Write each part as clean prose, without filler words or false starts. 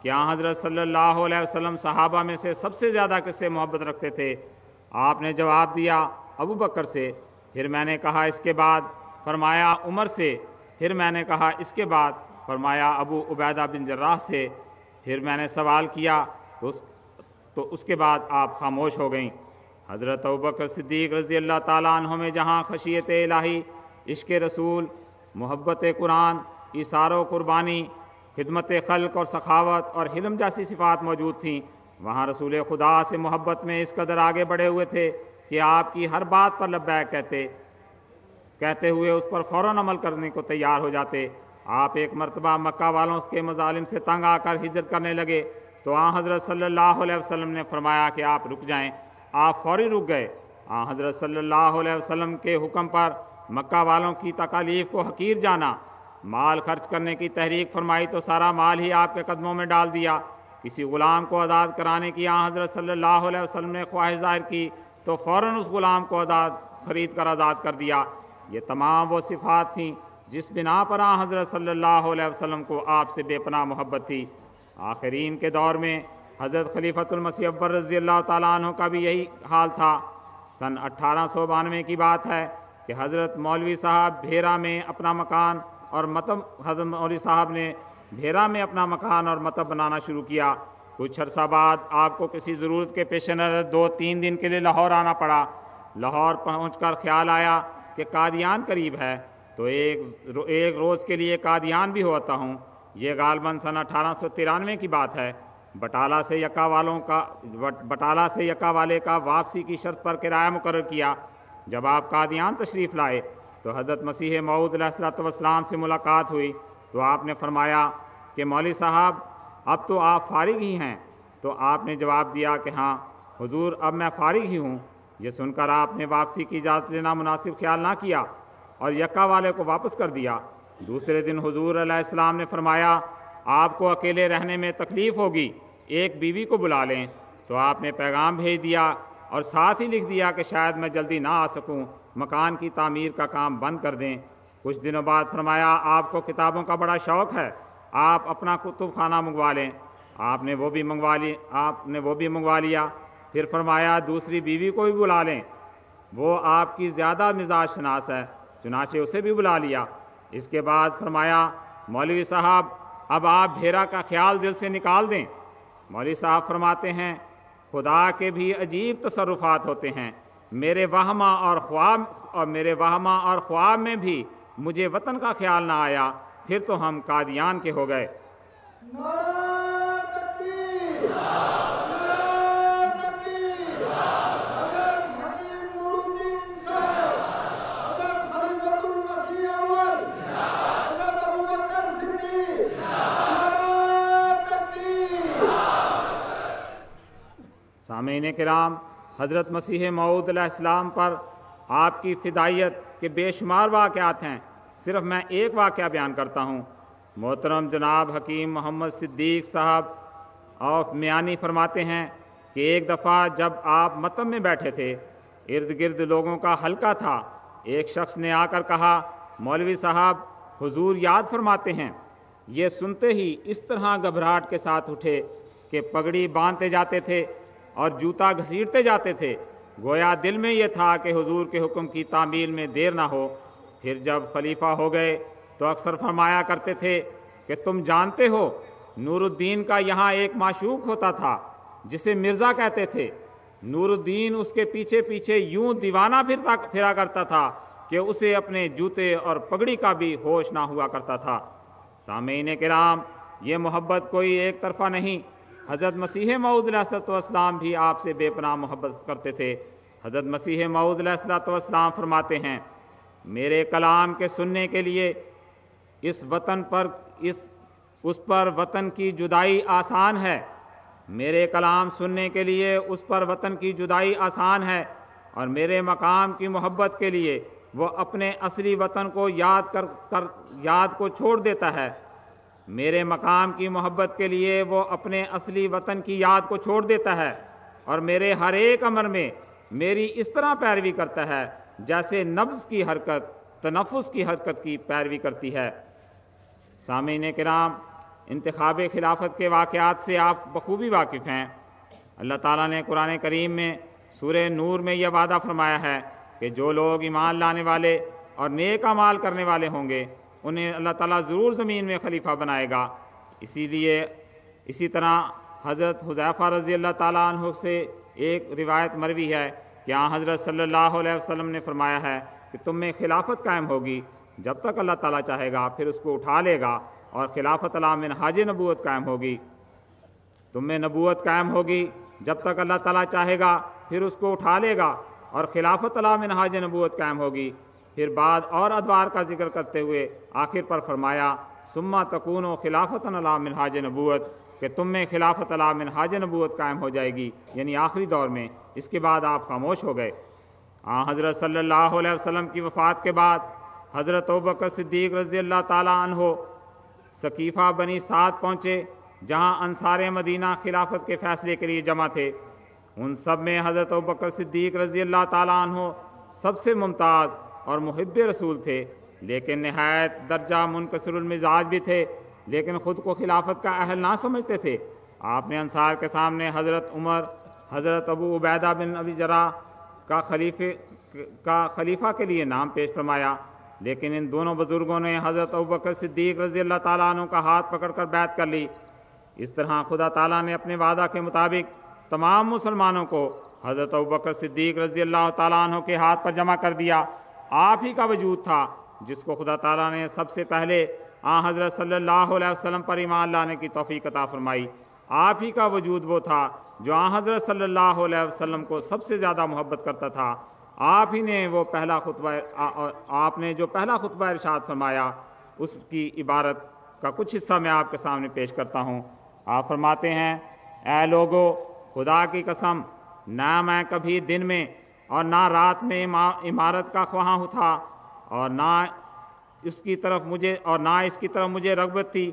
کہ حضرت صلی اللہ علیہ وسلم صحابہ میں سے سب سے زیادہ کس سے محبت رکھتے تھے؟ آپ نے جواب دیا ابو بکر سے۔ پھر میں نے کہا اس کے بعد؟ فرمایا عمر سے۔ پھر میں نے کہا اس کے بعد؟ فرمایا ابو عبیدہ بن جراح سے۔ پھر میں نے سوال کیا تو اس کے بعد آپ خاموش ہو گئیں۔ حضرت ابوبکر صدیق رضی اللہ تعالیٰ عنہ میں جہاں خشیت الہی، عشق رسول، محبت قرآن، ایثار و قربانی، خدمت خلق اور سخاوت اور حلم جیسی صفات موجود تھیں، وہاں رسول خدا سے محبت میں اس قدر آگے بڑھے ہوئے تھے کہ آپ کی ہر بات پر لبیک کہتے ہوئے اس پر فوراً عمل کرنے کو تیار ہو جاتے۔ آپ ایک مرتبہ مکہ والوں کے مظالم سے تنگ آ کر ہجرت کرنے لگے تو حضرت صلی اللہ علیہ وسلم نے فرمایا کہ آپ رک جائیں۔ آپ فوری رک گئے۔ حضرت صلی اللہ علیہ وسلم کے حکم پر مکہ والوں کی تکالیف کو حقیر جانا، مال خرچ کرنے کی تحریک فرمائی تو سارا مال ہی آپ کے قدموں میں ڈال دیا۔ کسی غلام کو آزاد کرانے کی حضرت صلی اللہ علیہ وسلم نے خواہش ظاہر کی تو فوراً اس غلام کو خرید کر آزاد کر دیا۔ یہ تمام وہ صفات تھیں جس بنا پر حضرت صلی اللہ علیہ وسلم کو آپ سے بے پناہ محبت تھی۔ آخرین کے دور میں حضرت خلیفۃ المسیح اول رضی اللہ تعالیٰ عنہ کا بھی یہی حال تھا۔ سن 1892 کی بات ہے کہ حضرت مولوی صاحب بھیرا میں اپنا مکان اور مطب حضرت مولوی صاحب نے بھیرا میں اپنا مکان اور مطب بنانا شروع کیا۔ کچھ عرصہ بعد آپ کو کسی ضرورت کے پیش نظر 2-3 دن کے لیے لاہور آنا پڑا۔ لاہور پہنچ کر خیال آیا کہ قادیان قریب ہے تو ایک روز کے لیے قادیان بھی ہوتا ہوں۔ یہ غالباً سن 1893 کی بات ہے۔ بٹالہ سے یکا والے کا واپسی کی شرط پر کرایہ مقرر کیا۔ جب آپ قادیان تشریف لائے تو حضرت مسیح موعود علیہ السلام سے ملاقات ہوئی تو آپ نے فرمایا کہ مولوی صاحب اب تو آپ فارغ ہی ہیں؟ تو آپ نے جواب دیا کہ ہاں حضور اب میں فارغ ہی ہوں۔ یہ سن کر آپ نے واپسی کی اجازت لینا مناسب خیال نہ کیا اور یکا والے کو واپس کر دیا۔ دوسرے دن حضور علیہ السلام نے فرمایا آپ کو اکیلے رہنے میں تکلیف ہوگی، ایک بیوی کو بلا لیں۔ تو آپ نے پیغام بھیج دیا اور ساتھ ہی لکھ دیا کہ شاید میں جلدی نہ آ سکوں، مکان کی تعمیر کا کام بند کر دیں۔ کچھ دنوں بعد فرمایا آپ کو کتابوں کا بڑا شوق ہے، آپ اپنا کتب خانہ منگوا لیں۔ آپ نے وہ بھی منگوا لیا۔ پھر فرمایا دوسری بیوی کو بھی بلا لیں، وہ آپ کی زیادہ مزاج شناس ہے، چنانچہ اسے بھی بلا لیا۔ اس کے بعد فرمایا مولوی صاحب اب آپ بھیرا کا خیال دل سے نکال دیں۔ مولوی صاحب فرماتے ہیں خدا کے بھی عجیب تصرفات ہوتے ہیں، میرے وہمہ اور خواب میں بھی مجھے وطن کا خیال نہ آیا، پھر تو ہم قادیان کے ہو گئے۔ سامعین کرام، حضرت مسیح موعود علیہ السلام پر آپ کی فدائیت کے بے شمار واقعات ہیں، صرف میں ایک واقعہ بیان کرتا ہوں۔ محترم جناب حکیم محمد صدیق صاحب آف میانی فرماتے ہیں کہ ایک دفعہ جب آپ مطب میں بیٹھے تھے، ارد گرد لوگوں کا حلقہ تھا، ایک شخص نے آ کر کہا مولوی صاحب حضور یاد فرماتے ہیں۔ یہ سنتے ہی اس طرح گھبراہٹ کے ساتھ اٹھے کہ پگڑی باندھتے جاتے تھے اور جوتا گھسیٹتے جاتے تھے، گویا دل میں یہ تھا کہ حضور کے حکم کی تعمیل میں دیر نہ ہو۔ پھر جب خلیفہ ہو گئے تو اکثر فرمایا کرتے تھے کہ تم جانتے ہو نور الدین کا یہاں ایک معشوق ہوتا تھا جسے مرزا کہتے تھے۔ نور الدین اس کے پیچھے پیچھے یوں دیوانہ پھرا کرتا تھا کہ اسے اپنے جوتے اور پگڑی کا بھی ہوش نہ ہوا کرتا تھا۔ سامعین کرام، یہ محبت کوئی ایک طرفہ نہیں، حضرت مسیح موعود علیہ السلام بھی آپ سے بے پناہ محبت کرتے تھے۔ حضرت مسیح موعود علیہ السلام فرماتے ہیں میرے کلام کے سننے کے لیے اس پر وطن کی جدائی آسان ہے، میرے کلام سننے کے لیے اس پر وطن کی جدائی آسان ہے، اور میرے مقام کی محبت کے لیے وہ اپنے اصلی وطن کو یاد کو چھوڑ دیتا ہے۔ میرے مقام کی محبت کے لیے وہ اپنے اصلی وطن کی یاد کو چھوڑ دیتا ہے، اور میرے ہر ایک امر میں میری اس طرح پیروی کرتا ہے جیسے نبض کی حرکت تنفس کی حرکت کی پیروی کرتی ہے۔ سامعین کرام، انتخاب خلافت کے واقعات سے آپ بخوبی واقف ہیں۔ اللہ تعالیٰ نے قرآن کریم میں سورہ نور میں یہ وعدہ فرمایا ہے کہ جو لوگ ایمان لانے والے اور نیک اعمال کرنے والے ہوں گے انہیں اللہ تعالیٰ ضرور زمین میں خلیفہ بنائے گا۔ اسی طرح حضرت حذیفہ رضی اللہ تعالیٰ عنہ سے ایک روایت مروی ہے کہ حضرت صلی اللہ علیہ وسلم نے فرمایا ہے کہ تم میں خلافت قائم ہوگی جب تک اللہ تعالیٰ چاہے گا، پھر اس کو اٹھا لے گا، اور خلافت علی منہاج نبوت قائم ہوگی۔ تم میں نبوت قائم ہوگی جب تک اللہ تعالیٰ چاہے گا، پھر اس کو اٹھا لے گا، اور خلافت علی منہاج نبوت قائم ہوگی۔ پھر بعد اور ادوار کا ذکر کرتے ہوئے آخر پر فرمایا ثم تکون خلافت علی منہاج نبوت، کہ تم میں خلافت علی منہاج نبوت قائم ہو جائے گی، یعنی آخری دور میں۔ اس کے بعد آپ خاموش ہو گئے۔ حضرت صلی اللہ علیہ وسلم کی وفات کے بعد حضرت ابوبکر صدیق رضی اللہ تعالیٰ عنہ ثقیفہ بنی سعد پہنچے، جہاں انصار مدینہ خلافت کے فیصلے کے لیے جمع تھے۔ ان سب میں حضرت ابوبکر صدیق رضی اللہ تعالیٰ عنہ سب سے ممتاز اور محب رسول تھے، لیکن نہایت درجہ منکسر المزاج بھی تھے، لیکن خود کو خلافت کا اہل نہ سمجھتے تھے۔ آپ نے انصار کے سامنے حضرت عمر، حضرت ابو عبیدہ بن ابی جراح کا خلیفہ کے لیے نام پیش فرمایا، لیکن ان دونوں بزرگوں نے حضرت ابوبکر صدیق رضی اللہ تعالیٰ عنہ کا ہاتھ پکڑ کر بیعت کر لی۔ اس طرح خدا تعالیٰ نے اپنے وعدہ کے مطابق تمام مسلمانوں کو حضرت ابوبکر صدیق رضی اللہ تعالیٰ عنہ کے ہاتھ پر جمع کر دیا۔ آپ ہی کا وجود تھا جس کو خدا تعالیٰ نے سب سے پہلے حضرت صلی اللہ علیہ وسلم پر ایمان لانے کی توفیق عطا فرمائی۔ آپ ہی کا وجود وہ تھا جو حضرت صلی اللہ علیہ وسلم کو سب سے زیادہ محبت کرتا تھا۔ آپ ہی نے آپ نے جو پہلا خطبہ ارشاد فرمایا، اس کی عبارت کا کچھ حصہ میں آپ کے سامنے پیش کرتا ہوں۔ آپ فرماتے ہیں، اے لوگو، خدا کی قسم، نہ میں کبھی دن میں اور نہ رات میں عمارت کا خواہاں تھا، اور نہ اس کی طرف مجھے رغبت تھی،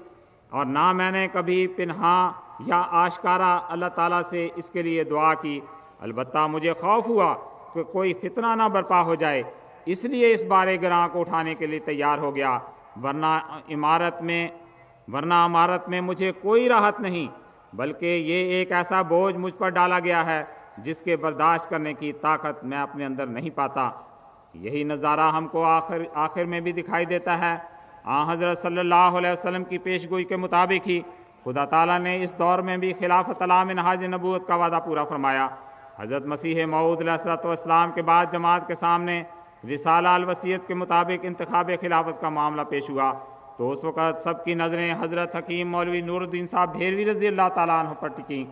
اور نہ میں نے کبھی پنہاں یا آشکارا اللہ تعالیٰ سے اس کے لیے دعا کی۔ البتہ مجھے خوف ہوا کہ کوئی فتنہ نہ برپا ہو جائے، اس لیے اس بارے گراں کو اٹھانے کے لیے تیار ہو گیا، ورنہ عمارت میں مجھے کوئی راحت نہیں، بلکہ یہ ایک ایسا بوجھ مجھ پر ڈالا گیا ہے جس کے برداشت کرنے کی طاقت میں اپنے اندر نہیں پاتا۔ یہی نظارہ ہم کو آخر میں بھی دکھائی دیتا ہے۔ حضرت صلی اللہ علیہ وسلم کی پیشگوئی کے مطابق ہی خدا تعالیٰ نے اس دور میں بھی خلافت علی منہاج نبوت کا وعدہ پورا فرمایا۔ حضرت مسیح موعود علیہ السلام کے بعد جماعت کے سامنے رسالہ الوصیت کے مطابق انتخاب خلافت کا معاملہ پیش ہوا، تو اس وقت سب کی نظریں حضرت حکیم مولوی نور الدین صاحب بھیروی رضی اللہ تعالیٰ عنہ پر ٹکیں۔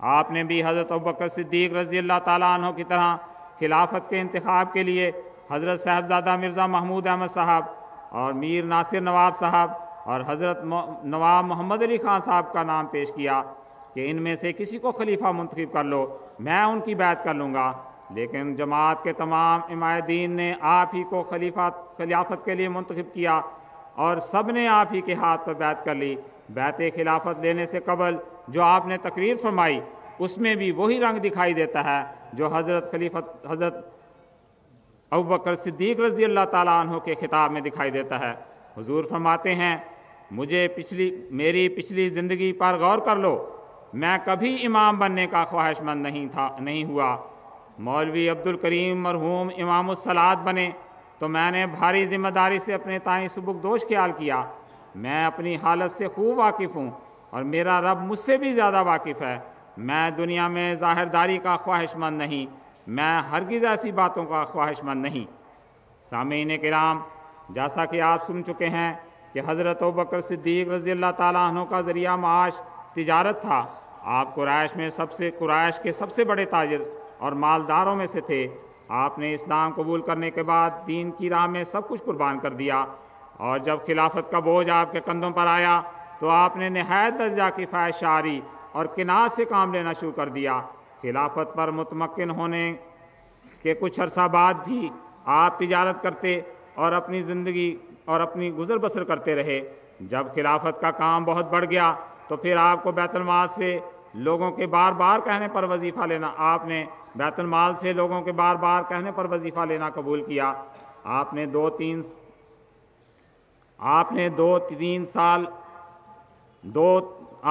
آپ نے بھی حضرت ابوبکر صدیق رضی اللہ تعالیٰ عنہ کی طرح خلافت کے انتخاب کے لیے حضرت صاحبزادہ مرزا محمود احمد صاحب اور میر ناصر نواب صاحب اور حضرت نواب محمد علی خان صاحب کا نام پیش کیا کہ ان میں سے کسی کو خلیفہ منتخب کر لو، میں ان کی بیعت کر لوں گا۔ لیکن جماعت کے تمام عمائدین نے آپ ہی کو خلافت کے لیے منتخب کیا، اور سب نے آپ ہی کے ہاتھ پر بیعت کر لی۔ بیعت خلافت لینے سے قبل جو آپ نے تقریر فرمائی، اس میں بھی وہی رنگ دکھائی دیتا ہے جو حضرت ابوبکر صدیق رضی اللہ تعالیٰ عنہ کے خطاب میں دکھائی دیتا ہے۔ حضور فرماتے ہیں، میری پچھلی زندگی پر غور کر لو، میں کبھی امام بننے کا خواہش مند نہیں ہوا۔ مولوی عبدالکریم مرحوم امام الصلاۃ بنے تو میں نے بھاری ذمہ داری سے اپنے تئیں سبکدوش خیال کیا۔ میں اپنی حالت سے خوب واقف ہوں، اور میرا رب مجھ سے بھی زیادہ واقف ہے۔ میں دنیا میں ظاہرداری کا خواہش مند نہیں، میں ہرگز ایسی باتوں کا خواہش مند نہیں۔ سامعین کرام، جیسا کہ آپ سن چکے ہیں کہ حضرت ابوبکر صدیق رضی اللہ تعالیٰ عنہ کا ذریعہ معاش تجارت تھا۔ آپ قریش کے سب سے بڑے تاجر اور مالداروں میں سے تھے۔ آپ نے اسلام قبول کرنے کے بعد دین کی راہ میں سب کچھ قربان کر دیا، اور جب خلافت کا بوجھ آپ کے کندھوں پر آیا تو آپ نے نہایت درجہ کی فحش شعاری اور قناعت سے کام لینا شروع کر دیا۔ خلافت پر متمکن ہونے کے کچھ عرصہ بعد بھی آپ تجارت کرتے اور اپنی زندگی اور اپنی گزر بسر کرتے رہے۔ جب خلافت کا کام بہت بڑھ گیا تو پھر آپ کو بیت المال سے لوگوں کے بار بار کہنے پر وظیفہ لینا قبول کیا۔ آپ نے دو تین سال دو